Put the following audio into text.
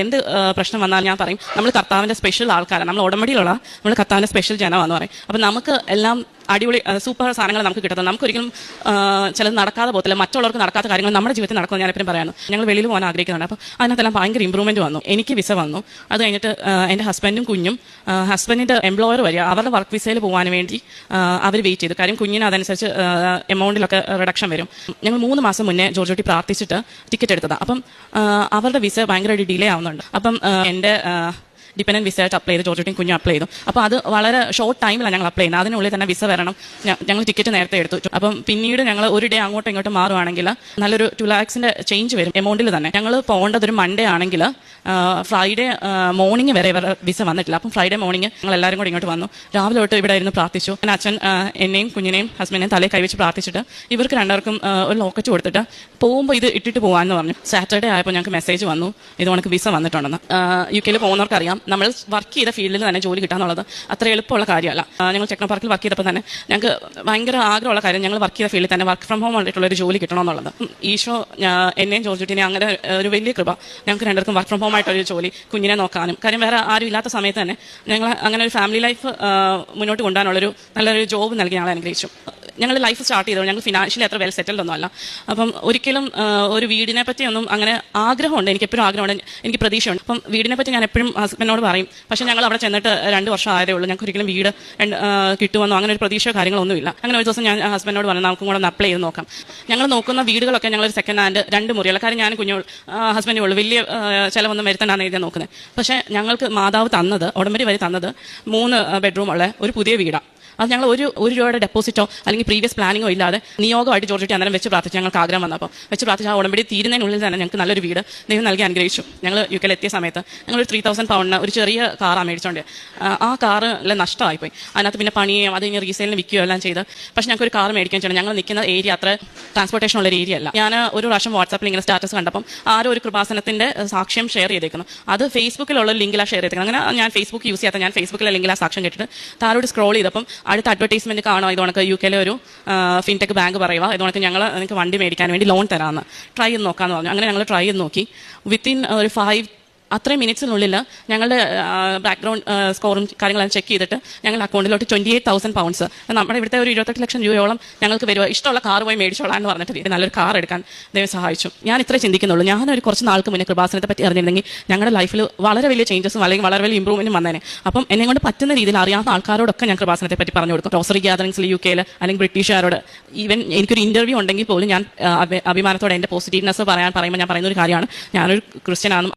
എന്ത് പ്രശ്നം വന്നാൽ ഞാൻ പറയും നമ്മൾ കർത്താവിന്റെ സ്പെഷ്യൽ ആൾക്കാരാണ്, നമ്മൾ ഉടമ്പടിയിലുള്ള നമ്മൾ കർത്താവിന്റെ സ്പെഷ്യൽ ജനമാണെന്ന് പറയും. അപ്പം നമുക്ക് എല്ലാം അടിപൊളി സൂപ്പർ സാധനങ്ങൾ നമുക്ക് കിട്ടത്തുള്ളൂ. നമുക്കൊരിക്കലും ചിലത് നടക്കാതെ പോകത്തില്ല, മറ്റുള്ളവർക്ക് നടക്കാത്ത കാര്യങ്ങൾ നമ്മുടെ ജീവിതത്തിൽ നടക്കുമെന്ന് ഞാൻ എപ്പോഴും പറയാను. ഞങ്ങൾ വെളിയിൽ പോകാൻ ആഗ്രഹിക്കുന്നുണ്ട്. അപ്പോൾ അതിനകത്തെല്ലാം ഭയങ്കര ഇമ്പ്രൂവ്മെന്റ് വന്നു. എനിക്ക് വിസ വന്നു. അത് കഴിഞ്ഞിട്ട് എൻ്റെ ഹസ്ബൻഡും കുഞ്ഞും ഹസ്ബൻഡിന്റെ എംപ്ലോയർ വരിക അവരുടെ വർക്ക് വിസയിൽ പോകാൻ വേണ്ടി അവർ വെയിറ്റ് ചെയ്തു. കാര്യം കുഞ്ഞിന് അതനുസരിച്ച് എമൗണ്ടിലൊക്കെ റിഡക്ഷൻ വരും. ഞങ്ങൾ 3 മാസം മുന്നേ ജോർജോട്ടി പ്രാർത്ഥിച്ചിട്ട് ടിക്കറ്റ് എടുത്തതാണ്. അപ്പം അവരുടെ വിസ ഭയങ്കരമായിട്ട് ഡിലേ ആവുന്നുണ്ട്. അപ്പം എൻ്റെ ഡിപെൻഡന്റ് വിസ ആയിട്ട് അപ്ലൈ ചെയ്ത് ജോർജോട്ടിയും കുഞ്ഞും അപ്ലൈ ചെയ്തു. അപ്പോൾ അത് വളരെ ഷോർട്ട് ടൈമിലാണ് ഞങ്ങൾ അപ്ലൈ ചെയ്യുന്നത്. അതിനുള്ളിൽ തന്നെ വിസ വരണം. ഞങ്ങൾ ടിക്കറ്റ് നേരത്തെ എടുത്തു. അപ്പം പിന്നീട് ഞങ്ങൾ ഒരു ഡേ അങ്ങോട്ടും ഇങ്ങോട്ടും മാറുവാണെങ്കിൽ നല്ലൊരു 2 lakhs ചേഞ്ച് വരും എമൗണ്ടിൽ തന്നെ. ഞങ്ങൾ പോകേണ്ടത് ഒരു മൺഡേ ആണെങ്കിൽ ഫ്രൈഡേ മോർണിംഗ് വരെ ഇവർ വിസ വന്നിട്ടില്ല. അപ്പം ഫ്രൈഡേ മോർണിംഗ് ഞങ്ങൾ എല്ലാവരും കൂടി ഇങ്ങോട്ട് വന്നു. രാവിലെ തൊട്ട് ഇവിടെ ഇരുന്ന് പ്രാർത്ഥിച്ചു. എൻ്റെ അച്ഛൻ എന്നെയും കുഞ്ഞിനെയും ഹസ്ബൻഡിനെയും തലയിൽ കൈവച്ച് പ്രാർത്ഥിച്ചിട്ട് ഇവർക്ക് രണ്ടുപേർക്കും ഒരു ലോക്കറ്റ് കൊടുത്തിട്ട് പോകുമ്പോൾ ഇത് ഇട്ടിട്ട് പോകാമെന്ന് പറഞ്ഞു. സാറ്റർഡേ ആയപ്പോൾ ഞങ്ങൾക്ക് മെസ്സേജ് വന്നു, ഇത് കണക്ക് വിസ വന്നിട്ടുണ്ടെന്ന്. UK പോകുന്നവർക്കറിയാം, നമ്മൾ വർക്ക് ചെയ്ത ഫീൽഡിൽ തന്നെ ജോലി കിട്ടാന്നുള്ളത് അത്ര എളുപ്പമുള്ള കാര്യമല്ല. ഞങ്ങൾ ടെക്നോ പാർക്കിൽ വർക്ക് ചെയ്തപ്പോൾ തന്നെ ഞങ്ങൾക്ക് ഭയങ്കര ആഗ്രഹമുള്ള കാര്യം ഞങ്ങൾ വർക്ക് ചെയ്ത ഫീൽഡിൽ തന്നെ വർക്ക് ഫ്രം ഹോം ആയിട്ടുള്ള ഒരു ജോലി കിട്ടണമെന്നുള്ളത്. ഈശോ എന്നെയും ജോർജുട്ടിനെയും അങ്ങനെ ഒരു വലിയ കൃപ, ഞങ്ങൾക്ക് രണ്ടുപേർക്കും വർക്ക് ഫ്രം ഹോം ആയിട്ടൊരു ജോലി, കുഞ്ഞിനെ നോക്കാനും. കാര്യം വേറെ ആരും ഇല്ലാത്ത സമയത്ത് തന്നെ ഞങ്ങൾ അങ്ങനെ ഒരു ഫാമിലി ലൈഫ് മുന്നോട്ട് കൊണ്ടുപോകാനുള്ളൊരു നല്ലൊരു ജോബ് നൽകി ഞങ്ങളെ അനുഗ്രഹിച്ചു. ഞങ്ങൾ ലൈഫ് സ്റ്റാർട്ട് ചെയ്തത് ഞങ്ങൾ ഫിനാൻഷ്യലി അത്ര വെൽ സെറ്റിൽഡ് ഒന്നുമല്ല. അപ്പം ഒരിക്കലും ഒരു വീടിനെ പറ്റിയൊന്നും അങ്ങനെ ആഗ്രഹമുണ്ട്, എനിക്ക് എപ്പോഴും ആഗ്രഹമുണ്ട്, എനിക്ക് പ്രതീക്ഷയുണ്ട്. അപ്പം വീടിനെ പറ്റി ഞാൻ എപ്പോഴും ഹസ്ബൻഡിനോട് പറയും. പക്ഷേ ഞങ്ങൾ അവിടെ ചെന്നിട്ട് 2 വർഷം ആയതേ ഉള്ളൂ. ഞങ്ങൾക്ക് ഒരിക്കലും വീട് കിട്ടുമെന്നോ അങ്ങനെ ഒരു പ്രതീക്ഷയോ കാര്യങ്ങളൊന്നുമില്ല. അങ്ങനെ ഒരു ദിവസം ഞാൻ ഹസ്ബൻഡിനോട് പറഞ്ഞു നമുക്കും കൂടെ ഒന്ന് അപ്ലൈ ചെയ്ത് നോക്കാം. ഞങ്ങൾ നോക്കുന്ന വീടുകളൊക്കെ ഞങ്ങളൊരു സെക്കൻഡ് ഹാൻഡ് 2 മുറിയുള്ള കാര്യം ഞാൻ ഹസ്ബൻഡേ ഉള്ളൂ, വലിയ ചിലവൊന്നും വരുത്തണ്ടാന്ന് എഴുതിയാൽ നോക്കുന്നത്. പക്ഷേ ഞങ്ങൾക്ക് മാതാവ് തന്നത്, ഉടമ്പടി വരെ തന്നത് 3 ബെഡ്റൂമുള്ള ഒരു പുതിയ വീടാണ്. അത് ഞങ്ങൾ ഒരു രൂപയുടെ ഡെപ്പോസിറ്റോ അല്ലെങ്കിൽ പ്രീവിയസ് പ്ലാനിങ്ങോ ഇല്ലാതെ നിയോഗമായിട്ട് ജോർജുട്ടി അന്നേരം വെച്ച് പ്രാർത്ഥിച്ചു. ഞങ്ങൾക്ക് ആഗ്രഹം വന്നപ്പോൾ വെച്ച് പ്രാർത്ഥിച്ചു. ആ ഉടമ്പടി തീരുന്നതിനുള്ളിൽ തന്നെ ഞങ്ങൾക്ക് നല്ലൊരു വീട് ദൈവം നൽകി അനുഗ്രഹിച്ചു. ഞങ്ങൾ UK എത്തിയ സമയത്ത് ഞങ്ങളൊരു 3000 പൗണ്ടിന് ഒരു ചെറിയ കാറാണ് മേടിച്ചോണ്ട്. ആ കാറിൽ നഷ്ടമായിപ്പോയി. അതിനകത്ത് പിന്നെ പണിയും അത് കഴിഞ്ഞ് റീസെയിലിന് വിൽക്കുകയോ എല്ലാം ചെയ്ത്. പക്ഷേ ഞങ്ങൾക്ക് ഒരു കാർ മേടിക്കാൻ ചെയ്യണം. ഞങ്ങൾ നിൽക്കുന്ന ഏരിയ അത്ര ട്രാൻസ്പോർട്ടേഷൻ ഉള്ള ഒരു ഏരിയ അല്ല. ഞാൻ ഒരു പ്രാവശ്യം വാട്സാപ്പിൽ ഇങ്ങനെ സ്റ്റാറ്റസ് കണ്ടപ്പം ആരോ ഒരു കൃപാസനത്തിന്റെ സാക്ഷ്യം ഷെയർ ചെയ്തേക്കുന്നു. അത് ഫേസ്ബുക്കിലുള്ള ലിങ്കിലാണ് ഷെയർ ചെയ്തേക്കുന്നത്. അങ്ങനെ ഞാൻ ഫേസ്ബുക്ക് യൂസ് ചെയ്യാത്ത ഞാൻ ഫേസ്ബുക്കിലെ ലിങ്കിലാണ് സാക്ഷ്യം കേട്ടിട്ട് താരോട് സ്ക്രോൾ ചെയ്തപ്പം അടുത്ത അഡ്വർടൈസ്മെന്റ് കാണോ, ഇതോണക്ക് UK ഒരു ഫിൻടെക് ബാങ്ക് പറയുക, ഇതോണക്ക് ഞങ്ങൾ നിങ്ങൾക്ക് വണ്ടി മേടിക്കാൻ വേണ്ടി ലോൺ തരാമെന്ന് ട്രൈ ചെയ്ത് നോക്കാമെന്ന് പറഞ്ഞു. അങ്ങനെ ഞങ്ങൾ ട്രൈ ചെയ്ത് നോക്കി. വിത്തിൻ ഒരു 5 അത്രയും മിനിറ്റ്സിനുള്ളിൽ ഞങ്ങളുടെ ബാക്ക്ഗ്രൗണ്ട് സ്കോറും കാര്യങ്ങളെല്ലാം ചെക്ക് ചെയ്തിട്ട് ഞങ്ങളുടെ അക്കൗണ്ടിലോട്ട് 28,000 പൗണ്ട്സ്, നമ്മുടെ ഇവിടുത്തെ ഒരു 28 ലക്ഷം രൂപയോളം ഞങ്ങൾക്ക് വരുക. ഇഷ്ടമുള്ള കാർ പോയി മേടിച്ചോളാം എന്ന് പറഞ്ഞിട്ട് നല്ലൊരു കാർ എടുക്കാൻ ദൈവം സഹായിച്ചു. ഞാൻ ഇത്രേ ചിന്തിക്കുന്നുള്ളൂ. ഞാനൊരു കുറച്ച് നാൾക്ക് മുന്നേ കൃപാസനത്തെ പറ്റി അറിഞ്ഞിരുന്നെങ്കിൽ ഞങ്ങളുടെ ലൈഫിൽ വളരെ വലിയ ചേഞ്ചസും അല്ലെങ്കിൽ വളരെ വലിയ ഇമ്പ്രൂവ്മെന്റും വന്നേനെ. അപ്പം എന്നെ കൊണ്ട് പറ്റുന്ന രീതിയിൽ അറിയാവുന്ന ആൾക്കാരോടൊക്കെ ഞാൻ കൃപാസനത്തെ പറ്റി പറഞ്ഞു കൊടുക്കും. റോസറി ഗ്യാതറിംഗ്സിൽ UK അല്ലെങ്കിൽ ബ്രിട്ടീഷുകാരോട്. ഈവൻ എനിക്കൊരു ഇന്റർവ്യൂ ഉണ്ടെങ്കിൽ പോലും ഞാൻ അഭിമാനത്തോടെ എൻ്റെ പോസിറ്റീവ്നെസ് പറയുമ്പോൾ ഞാൻ പറയുന്ന ഒരു കാര്യമാണ് ഞാനൊരു ക്രിസ്ത്യനാണെന്നും